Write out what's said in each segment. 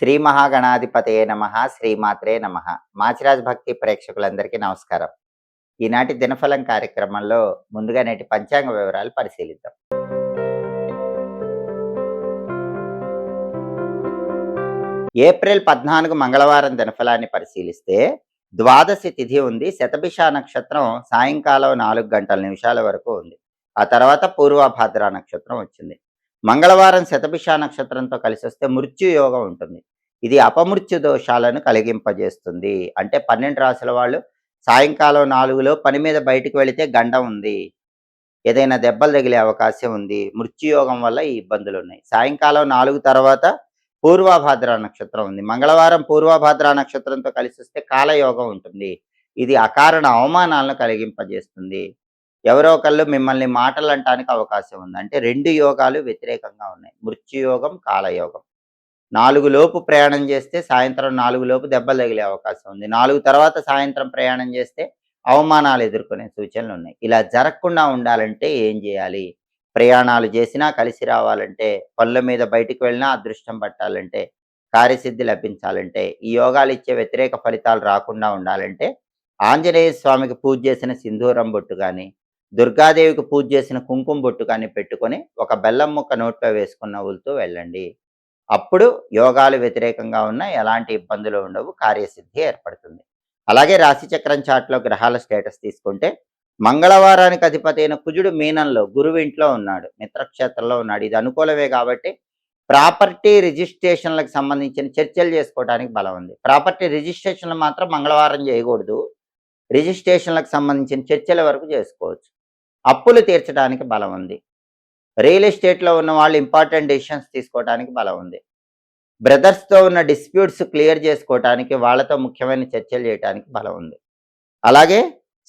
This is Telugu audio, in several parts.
శ్రీ మహాగణాధిపతయే నమః. శ్రీమాత్రే నమః. మాచిరాజ్ భక్తి ప్రేక్షకులందరికీ నమస్కారం. ఈనాటి దినఫలం కార్యక్రమంలో ముందుగా నేటి పంచాంగ వివరాలు పరిశీలిద్దాం. ఏప్రిల్ 14 మంగళవారం దినఫలాన్ని పరిశీలిస్తే ద్వాదశి తిథి ఉంది. శతభిష నక్షత్రం సాయంకాలం 4 గంటల నిమిషాల వరకు ఉంది. ఆ తర్వాత పూర్వభాద్ర నక్షత్రం వచ్చింది. మంగళవారం శతభిష నక్షత్రంతో కలిసి వస్తే మృత్యు యోగం ఉంటుంది. ఇది అపమృత్యు దోషాలను కలిగింపజేస్తుంది. అంటే 12 రాసుల వాళ్ళు సాయంకాలం 4లో పని మీద బయటికి వెళితే గండం ఉంది, ఏదైనా దెబ్బలు తగిలే అవకాశం ఉంది, మృత్యుయోగం వల్ల ఈ ఇబ్బందులు ఉన్నాయి. సాయంకాలం 4 తర్వాత పూర్వభాద్ర నక్షత్రం ఉంది. మంగళవారం పూర్వభాద్ర నక్షత్రంతో కలిసి వస్తే కాలయోగం ఉంటుంది. ఇది అకారణ అవమానాలను కలిగింపజేస్తుంది. ఎవరో ఒకళ్ళు మిమ్మల్ని మాటలు అంటానికి అవకాశం ఉంది. అంటే 2 యోగాలు వ్యతిరేకంగా ఉన్నాయి, మృత్యుయోగం, కాలయోగం. 4 లోపు ప్రయాణం చేస్తే సాయంత్రం 4 లోపు దెబ్బలు తగిలే అవకాశం ఉంది. 4 తర్వాత సాయంత్రం ప్రయాణం చేస్తే అవమానాలు ఎదుర్కొనే సూచనలు ఉన్నాయి. ఇలా జరగకుండా ఉండాలంటే ఏం చేయాలి? ప్రయాణాలు చేసినా కలిసి రావాలంటే, పనుల మీద బయటికి వెళ్ళినా అదృష్టం పట్టాలంటే, కార్యసిద్ధి లభించాలంటే, ఈ యోగాలు ఇచ్చే వ్యతిరేక ఫలితాలు రాకుండా ఉండాలంటే ఆంజనేయ స్వామికి పూజ చేసిన సింధూరం బొట్టు కానీ, దుర్గాదేవికి పూజ చేసిన కుంకుమ బొట్టు కానీ పెట్టుకొని ఒక బెల్లం ముక్క నోట్లో వేసుకున్న నవ్వులుతూ వెళ్ళండి. అప్పుడు యోగాలు వ్యతిరేకంగా ఉన్న ఎలాంటి ఇబ్బందులు ఉండవు, కార్యసిద్ధి ఏర్పడుతుంది. అలాగే రాశిచక్రం చాట్లో గ్రహాల స్టేటస్ తీసుకుంటే మంగళవారానికి అధిపతి అయిన కుజుడు మీనంలో, గురువు ఇంట్లో ఉన్నాడు, మిత్రక్షేత్రంలో ఉన్నాడు. ఇది అనుకూలమే కాబట్టి ప్రాపర్టీ రిజిస్ట్రేషన్లకు సంబంధించిన చర్చలు చేసుకోవడానికి బలం ఉంది. ప్రాపర్టీ రిజిస్ట్రేషన్లు మాత్రం మంగళవారం చేయకూడదు. రిజిస్ట్రేషన్లకు సంబంధించిన చర్చల వరకు చేసుకోవచ్చు. అప్పులు తీర్చడానికి బలం ఉంది. రియల్ ఎస్టేట్లో ఉన్న వాళ్ళు ఇంపార్టెంట్ డెసిషన్స్ తీసుకోవడానికి బలం ఉంది. బ్రదర్స్తో ఉన్న డిస్ప్యూట్స్ క్లియర్ చేసుకోవటానికి, వాళ్ళతో ముఖ్యమైన చర్చలు చేయడానికి బలం ఉంది. అలాగే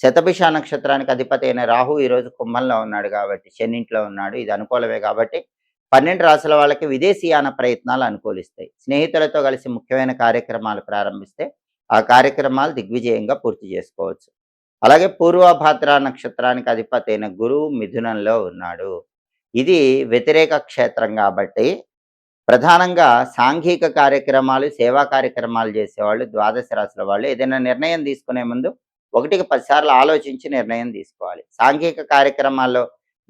శతభిష నక్షత్రానికి అధిపతి అయిన రాహు ఈరోజు కుంభంలో ఉన్నాడు కాబట్టి, శనింట్లో ఉన్నాడు, ఇది అనుకూలమే కాబట్టి 12 రాసుల వాళ్ళకి విదేశీయాన ప్రయత్నాలు అనుకూలిస్తాయి. స్నేహితులతో కలిసి ముఖ్యమైన కార్యక్రమాలు ప్రారంభిస్తే ఆ కార్యక్రమాలు దిగ్విజయంగా పూర్తి చేసుకోవచ్చు. అలాగే పూర్వభాద్ర నక్షత్రానికి అధిపతి అయిన గురువు మిథునంలో ఉన్నాడు. ఇది వ్యతిరేక క్షేత్రం కాబట్టి ప్రధానంగా సాంఘిక కార్యక్రమాలు, సేవా కార్యక్రమాలు చేసేవాళ్ళు, ద్వాదశ రాశుల వాళ్ళు ఏదైనా నిర్ణయం తీసుకునే ముందు 1కి 10 సార్లు ఆలోచించి నిర్ణయం తీసుకోవాలి. సాంఘిక కార్యక్రమాల్లో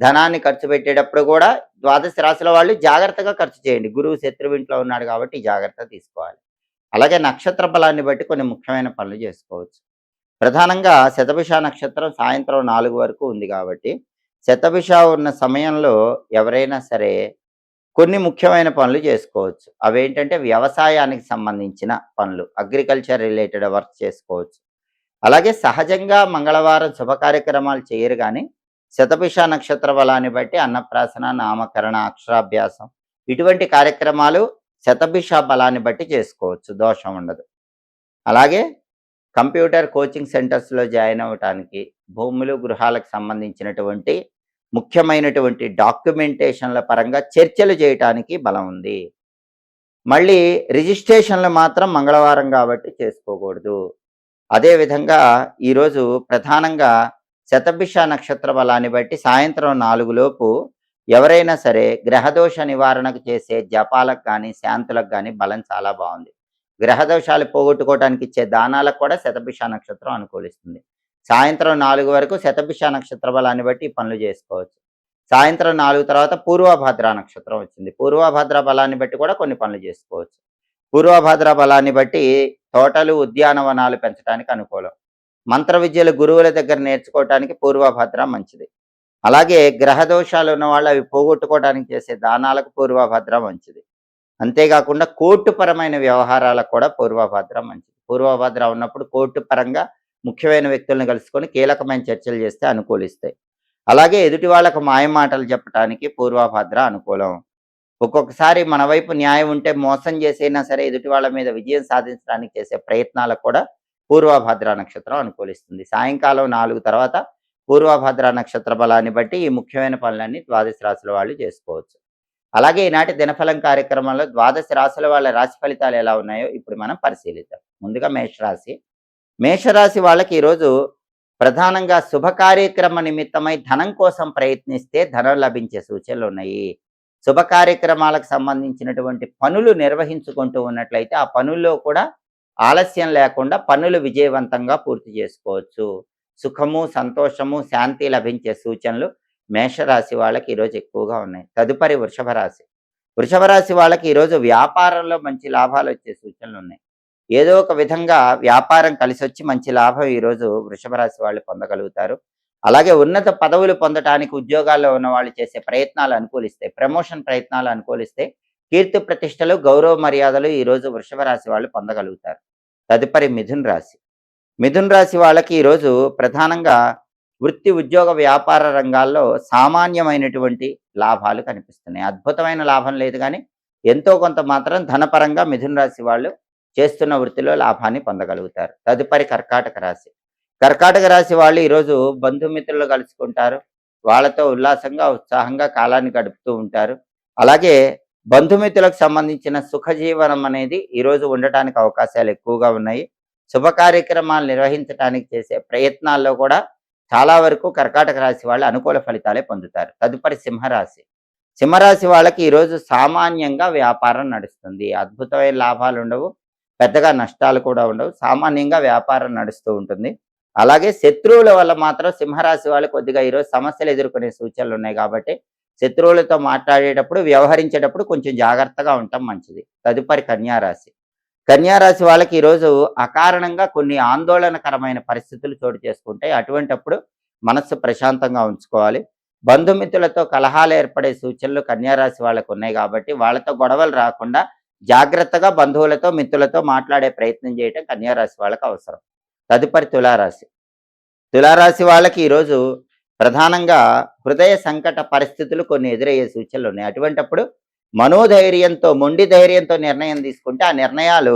ధనాన్ని ఖర్చు పెట్టేటప్పుడు కూడా ద్వాదశ రాశుల వాళ్ళు జాగ్రత్తగా ఖర్చు చేయండి. గురువు శత్రువింట్లో ఉన్నాడు కాబట్టి జాగ్రత్త తీసుకోవాలి. అలాగే నక్షత్ర బలాన్ని బట్టి కొన్ని ముఖ్యమైన పనులు చేసుకోవచ్చు. ప్రధానంగా శతభిష నక్షత్రం సాయంత్రం 4 వరకు ఉంది కాబట్టి శతభిష ఉన్న సమయంలో ఎవరైనా సరే కొన్ని ముఖ్యమైన పనులు చేసుకోవచ్చు. అవేంటంటే వ్యవసాయానికి సంబంధించిన పనులు, అగ్రికల్చర్ రిలేటెడ్ వర్క్ చేసుకోవచ్చు. అలాగే సహజంగా మంగళవారం శుభ కార్యక్రమాలు చేయరు, కానీ శతభిష నక్షత్ర బలాన్ని బట్టి అన్నప్రాసన, నామకరణ, అక్షరాభ్యాసం ఇటువంటి కార్యక్రమాలు శతభిష బలాన్ని బట్టి చేసుకోవచ్చు, దోషం ఉండదు. అలాగే కంప్యూటర్ కోచింగ్ సెంటర్స్లో జాయిన్ అవ్వటానికి, భూములు, గృహాలకు సంబంధించినటువంటి ముఖ్యమైనటువంటి డాక్యుమెంటేషన్ల పరంగా చర్చలు చేయటానికి బలం ఉంది. మళ్ళీ రిజిస్ట్రేషన్లు మాత్రం మంగళవారం కాబట్టి చేసుకోకూడదు. అదేవిధంగా ఈరోజు ప్రధానంగా శతభిష నక్షత్ర బలాన్ని బట్టి సాయంత్రం 4 లోపు ఎవరైనా సరే గ్రహదోష నివారణకు చేసే జపాలకు కానీ, శాంతులకు కానీ బలం చాలా బాగుంది. గ్రహదోషాలు పోగొట్టుకోవడానికి ఇచ్చే దానాలకు కూడా శతభిష నక్షత్రం అనుకూలిస్తుంది. సాయంత్రం 4 వరకు శతభిష నక్షత్ర బలాన్ని బట్టి ఈ పనులు చేసుకోవచ్చు. సాయంత్రం 4 తర్వాత పూర్వభద్ర నక్షత్రం వచ్చింది. పూర్వభద్ర బలాన్ని బట్టి కూడా కొన్ని పనులు చేసుకోవచ్చు. పూర్వభద్ర బలాన్ని బట్టి తోటలు, ఉద్యానవనాలు పెంచడానికి అనుకూలం. మంత్ర విద్యలు గురువుల దగ్గర నేర్చుకోవటానికి పూర్వభద్ర మంచిది. అలాగే గ్రహదోషాలు ఉన్న వాళ్ళు అవి పోగొట్టుకోవడానికి చేసే దానాలకు పూర్వభద్ర మంచిది. అంతేకాకుండా కోర్టుపరమైన వ్యవహారాలకు కూడా పూర్వభద్ర మంచిది. పూర్వభద్ర ఉన్నప్పుడు కోర్టు పరంగా ముఖ్యమైన వ్యక్తులను కలుసుకొని కీలకమైన చర్చలు చేస్తే అనుకూలిస్తాయి. అలాగే ఎదుటి వాళ్ళకు మాయమాటలు చెప్పడానికి పూర్వభద్ర అనుకూలం. ఒక్కొక్కసారి మన వైపు న్యాయం ఉంటే మోసం చేసైనా సరే ఎదుటి వాళ్ళ మీద విజయం సాధించడానికి చేసే ప్రయత్నాలకు కూడా పూర్వభద్ర నక్షత్రం అనుకూలిస్తుంది. సాయంకాలం 4 తర్వాత పూర్వభద్ర నక్షత్ర బలాన్ని బట్టి ఈ ముఖ్యమైన పనులన్నీ ద్వాదశ రాశుల వాళ్ళు చేసుకోవచ్చు. అలాగే ఈనాటి దినఫలం కార్యక్రమంలో ద్వాదశ రాశుల వాళ్ళ రాశి ఫలితాలు ఎలా ఉన్నాయో ఇప్పుడు మనం పరిశీలిద్దాం. ముందుగా మేషరాశి. మేషరాశి వాళ్ళకి ఈరోజు ప్రధానంగా శుభ కార్యక్రమ నిమిత్తమై ధనం కోసం ప్రయత్నిస్తే ధనం లభించే సూచనలు ఉన్నాయి. శుభ కార్యక్రమాలకు సంబంధించినటువంటి పనులు నిర్వహించుకుంటూ ఉన్నట్లయితే ఆ పనుల్లో కూడా ఆలస్యం లేకుండా పనులు విజయవంతంగా పూర్తి చేసుకోవచ్చు. సుఖము, సంతోషము, శాంతి లభించే సూచనలు మేషరాశి వాళ్ళకి ఈరోజు ఎక్కువగా ఉన్నాయి. తదుపరి వృషభ రాశి. వృషభ రాశి వాళ్ళకి ఈరోజు వ్యాపారంలో మంచి లాభాలు వచ్చే సూచనలు ఉన్నాయి. ఏదో ఒక విధంగా వ్యాపారం కలిసొచ్చి మంచి లాభం ఈరోజు వృషభ రాశి వాళ్ళు పొందగలుగుతారు. అలాగే ఉన్నత పదవులు పొందటానికి ఉద్యోగాల్లో ఉన్న వాళ్ళు చేసే ప్రయత్నాలు అనుకూలిస్తాయి. ప్రమోషన్ ప్రయత్నాలు అనుకూలిస్తాయి. కీర్తి ప్రతిష్టలు, గౌరవ మర్యాదలు ఈరోజు వృషభ రాశి వాళ్ళు పొందగలుగుతారు. తదుపరి మిథున రాశి. మిథున రాశి వాళ్ళకి ఈరోజు ప్రధానంగా వృత్తి, ఉద్యోగ, వ్యాపార రంగాల్లో సామాన్యమైనటువంటి లాభాలు కనిపిస్తున్నాయి. అద్భుతమైన లాభం లేదు కానీ ఎంతో కొంత మాత్రం ధనపరంగా మిథున రాశి వాళ్ళు చేస్తున్న వృత్తిలో లాభాన్ని పొందగలుగుతారు. తదుపరి కర్కాటక రాశి. కర్కాటక రాశి వాళ్ళు ఈరోజు బంధుమిత్రులు కలుసుకుంటారు. వాళ్ళతో ఉల్లాసంగా, ఉత్సాహంగా కాలాన్ని గడుపుతూ ఉంటారు. అలాగే బంధుమిత్రులకు సంబంధించిన సుఖజీవనం అనేది ఈరోజు ఉండటానికి అవకాశాలు ఎక్కువగా ఉన్నాయి. శుభ కార్యక్రమాలు నిర్వహించడానికి చేసే ప్రయత్నాల్లో కూడా చాలా వరకు కర్కాటక రాశి వాళ్ళు అనుకూల ఫలితాలే పొందుతారు. తదుపరి సింహరాశి. సింహరాశి వాళ్ళకి ఈరోజు సామాన్యంగా వ్యాపారం నడుస్తుంది. అద్భుతమైన లాభాలు ఉండవు, పెద్దగా నష్టాలు కూడా ఉండవు. సామాన్యంగా వ్యాపారం నడుస్తూ ఉంటుంది. అలాగే శత్రువుల వల్ల మాత్రం సింహరాశి వాళ్ళు కొద్దిగా ఈరోజు సమస్యలు ఎదుర్కొనే సూచనలు ఉన్నాయి కాబట్టి శత్రువులతో మాట్లాడేటప్పుడు, వ్యవహరించేటప్పుడు కొంచెం జాగ్రత్తగా ఉండటం మంచిది. తదుపరి కన్యారాశి. కన్యారాశి వాళ్ళకి ఈరోజు అకారణంగా కొన్ని ఆందోళనకరమైన పరిస్థితులు చోటు చేసుకుంటాయి. అటువంటప్పుడు మనస్సు ప్రశాంతంగా ఉంచుకోవాలి. బంధుమిత్రులతో కలహాలు ఏర్పడే సూచనలు కన్యారాశి వాళ్ళకు ఉన్నాయి కాబట్టి వాళ్ళతో గొడవలు రాకుండా జాగ్రత్తగా బంధువులతో, మిత్రులతో మాట్లాడే ప్రయత్నం చేయటం కన్యారాశి వాళ్ళకి అవసరం. తదుపరి తులారాశి. తులారాశి వాళ్ళకి ఈరోజు ప్రధానంగా హృదయ సంకట పరిస్థితులు కొన్ని ఎదురయ్యే సూచనలు ఉన్నాయి. అటువంటప్పుడు మనోధైర్యంతో, మొండి ధైర్యంతో నిర్ణయం తీసుకుంటే ఆ నిర్ణయాలు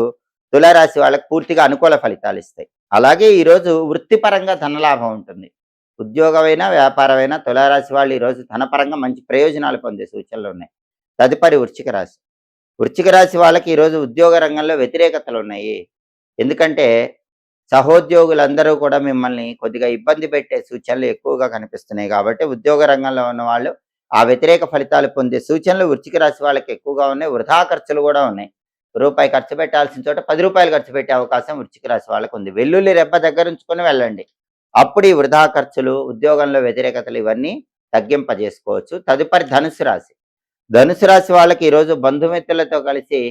తులారాశి వాళ్ళకి పూర్తిగా అనుకూల ఫలితాలు ఇస్తాయి. అలాగే ఈరోజు వృత్తిపరంగా ధనలాభం ఉంటుంది. ఉద్యోగమైనా, వ్యాపారమైనా తులారాశి వాళ్ళు ఈరోజు ధనపరంగా మంచి ప్రయోజనాలు పొందే సూచనలు ఉన్నాయి. తదుపరి వృశ్చిక రాశి. వృశ్చిక రాశి వాళ్ళకి ఈరోజు ఉద్యోగ రంగంలో వ్యతిరేకతలు ఉన్నాయి. ఎందుకంటే సహోద్యోగులందరూ కూడా మిమ్మల్ని కొద్దిగా ఇబ్బంది పెట్టే సూచనలు ఎక్కువగా కనిపిస్తున్నాయి కాబట్టి ఉద్యోగ రంగంలో ఉన్న వాళ్ళు ఆ వ్యతిరేక ఫలితాలు పొందే సూచనలు వృశ్చిక రాశి వాళ్ళకి ఎక్కువగా ఉన్నాయి. వృధా ఖర్చులు కూడా ఉన్నాయి. రూపాయి ఖర్చు పెట్టాల్సిన చోట 10 రూపాయలు ఖర్చు పెట్టే అవకాశం వృశ్చిక రాశి వాళ్ళకు ఉంది. వెల్లుల్లి రెబ్బ దగ్గర ఉంచుకొని వెళ్ళండి. అప్పుడు ఈ వృధా ఖర్చులు, ఉద్యోగంలో వ్యతిరేకతలు ఇవన్నీ తగ్గింపజేసుకోవచ్చు. తదుపరి ధనుసు రాశి. ధనుసు రాశి వాళ్ళకి ఈరోజు బంధుమిత్రులతో కలిసి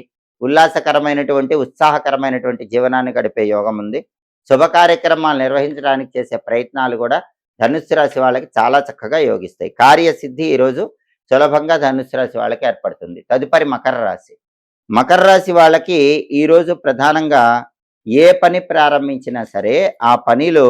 ఉల్లాసకరమైనటువంటి, ఉత్సాహకరమైనటువంటి జీవనాన్ని గడిపే యోగం ఉంది. శుభ కార్యక్రమాలు నిర్వహించడానికి చేసే ప్రయత్నాలు కూడా ధనుస్సు రాశి వాళ్ళకి చాలా చక్కగా యోగిస్తాయి. కార్యసిద్ధి ఈరోజు సులభంగా ధనుస్సు రాశి వాళ్ళకి ఏర్పడుతుంది. తదుపరి మకర రాశి. మకర రాశి వాళ్ళకి ఈరోజు ప్రధానంగా ఏ పని ప్రారంభించినా సరే ఆ పనిలో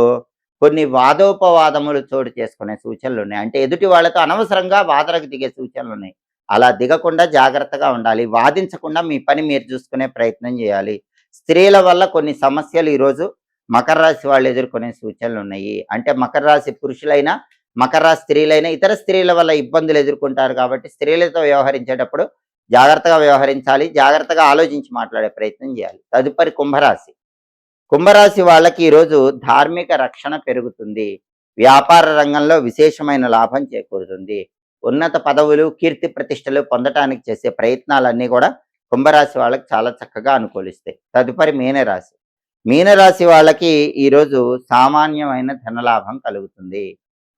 కొన్ని వాదోపవాదములు చోటు చేసుకునే సూచనలు ఉన్నాయి. అంటే ఎదుటి వాళ్ళతో అనవసరంగా వాదనకు దిగే సూచనలు ఉన్నాయి. అలా దిగకుండా జాగ్రత్తగా ఉండాలి. వాదించకుండా మీ పని మీరు చూసుకునే ప్రయత్నం చేయాలి. స్త్రీల వల్ల కొన్ని సమస్యలు ఈరోజు మకర రాశి వాళ్ళు ఎదుర్కొనే సూచనలు ఉన్నాయి. అంటే మకర రాశి పురుషులైనా, మకర రాశి స్త్రీలైనా ఇతర స్త్రీల వల్ల ఇబ్బందులు ఎదుర్కొంటారు కాబట్టి స్త్రీలతో వ్యవహరించేటప్పుడు జాగ్రత్తగా వ్యవహరించాలి. జాగ్రత్తగా ఆలోచించి మాట్లాడే ప్రయత్నం చేయాలి. తదుపరి కుంభరాశి. కుంభరాశి వాళ్ళకి ఈరోజు ధార్మిక రక్షణ పెరుగుతుంది. వ్యాపార రంగంలో విశేషమైన లాభం చేకూరుతుంది. ఉన్నత పదవులు, కీర్తి ప్రతిష్టలు పొందటానికి చేసే ప్రయత్నాలన్నీ కూడా కుంభరాశి వాళ్ళకి చాలా చక్కగా అనుకూలిస్తాయి. తదుపరి మీనరాశి. మీనరాశి వాళ్ళకి ఈరోజు సామాన్యమైన ధనలాభం కలుగుతుంది.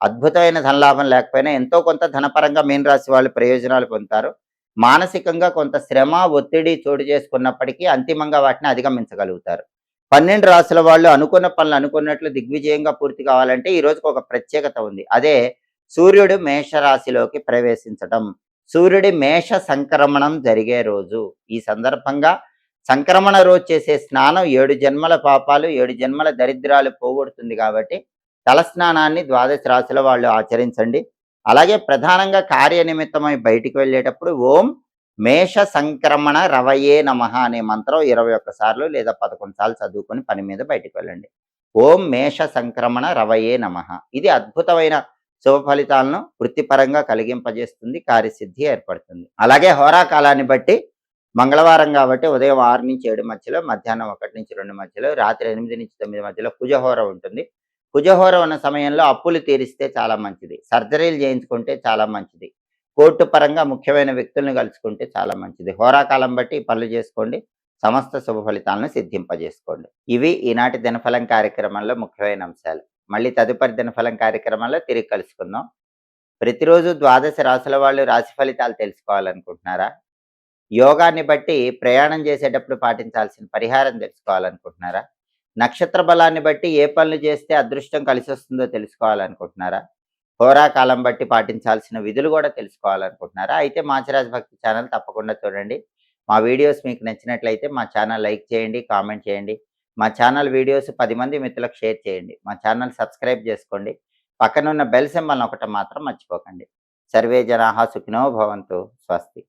అద్భుతమైన ధనలాభం లేకపోయినా ఎంతో కొంత ధనపరంగా మీనరాశి వాళ్ళు ప్రయోజనాలు పొందుతారు. మానసికంగా కొంత శ్రమ, ఒత్తిడి చోటు చేసుకున్నప్పటికీ అంతిమంగా వాటిని అధిగమించగలుగుతారు. 12 రాశుల వాళ్ళు అనుకున్న పనులు అనుకున్నట్లు దిగ్విజయంగా పూర్తి కావాలంటే ఈ రోజుకు ఒక ప్రత్యేకత ఉంది. అదే సూర్యుడు మేషరాశిలోకి ప్రవేశించడం. సూర్యుడి మేష సంక్రమణం జరిగే రోజు. ఈ సందర్భంగా సంక్రమణ రోజు చేసే స్నానం 7 జన్మల పాపాలు, 7 జన్మల దరిద్రాలు పోగొడుతుంది కాబట్టి తలస్నానాన్ని ద్వాదశ రాశుల వాళ్ళు ఆచరించండి. అలాగే ప్రధానంగా కార్యనిమిత్తమై బయటికి వెళ్ళేటప్పుడు ఓం మేష సంక్రమణ రవయే నమః అనే మంత్రం 21 సార్లు లేదా 11 సార్లు చదువుకొని పని మీద బయటికి వెళ్ళండి. ఓం మేష సంక్రమణ రవయే నమః. ఇది అద్భుతమైన శుభ ఫలితాలను వృత్తిపరంగా కలిగింపజేస్తుంది. కార్యసిద్ధి ఏర్పడుతుంది. అలాగే హోరాకాలాన్ని బట్టి మంగళవారం కాబట్టి ఉదయం 6 నుంచి 7 మధ్యలో, మధ్యాహ్నం 1 నుంచి 2 మధ్యలో, రాత్రి 8 నుంచి 9 మధ్యలో కుజహోర ఉంటుంది. కుజహోర ఉన్న సమయంలో అప్పులు తీరిస్తే చాలా మంచిది. సర్జరీలు చేయించుకుంటే చాలా మంచిది. కోర్టు పరంగా ముఖ్యమైన వ్యక్తుల్ని కలుసుకుంటే చాలా మంచిది. హోరాకాలం బట్టి ఈ పనులు చేసుకోండి. సమస్త శుభ ఫలితాలను సిద్ధింపజేసుకోండి. ఇవి ఈనాటి దినఫలం కార్యక్రమంలో ముఖ్యమైన అంశాలు. మళ్ళీ తదుపరి దినఫలం కార్యక్రమంలో తిరిగి కలుసుకుందాం. ప్రతిరోజు ద్వాదశ రాశుల వాళ్ళు రాశి ఫలితాలు తెలుసుకోవాలనుకుంటున్నారా? యోగాన్ని బట్టి ప్రయాణం చేసేటప్పుడు పాటించాల్సిన పరిహారం తెలుసుకోవాలనుకుంటున్నారా? నక్షత్ర బలాన్ని బట్టి ఏ పనులు చేస్తే అదృష్టం కలిసొస్తుందో తెలుసుకోవాలనుకుంటున్నారా? హోరాకాలం బట్టి పాటించాల్సిన విధులు కూడా తెలుసుకోవాలనుకుంటున్నారా? అయితే మాచిరాజ్ భక్తి ఛానల్ తప్పకుండా చూడండి. మా వీడియోస్ మీకు నచ్చినట్లయితే మా ఛానల్ లైక్ చేయండి, కామెంట్ చేయండి. మా ఛానల్ వీడియోస్ 10 మంది మిత్రులకు షేర్ చేయండి. మా ఛానల్ సబ్స్క్రైబ్ చేసుకోండి. పక్కనున్న బెల్ సింబల్ నొక్కటం మాత్రం మర్చిపోకండి. సర్వే జనాః సుఖినో భవంతు. స్వస్తి.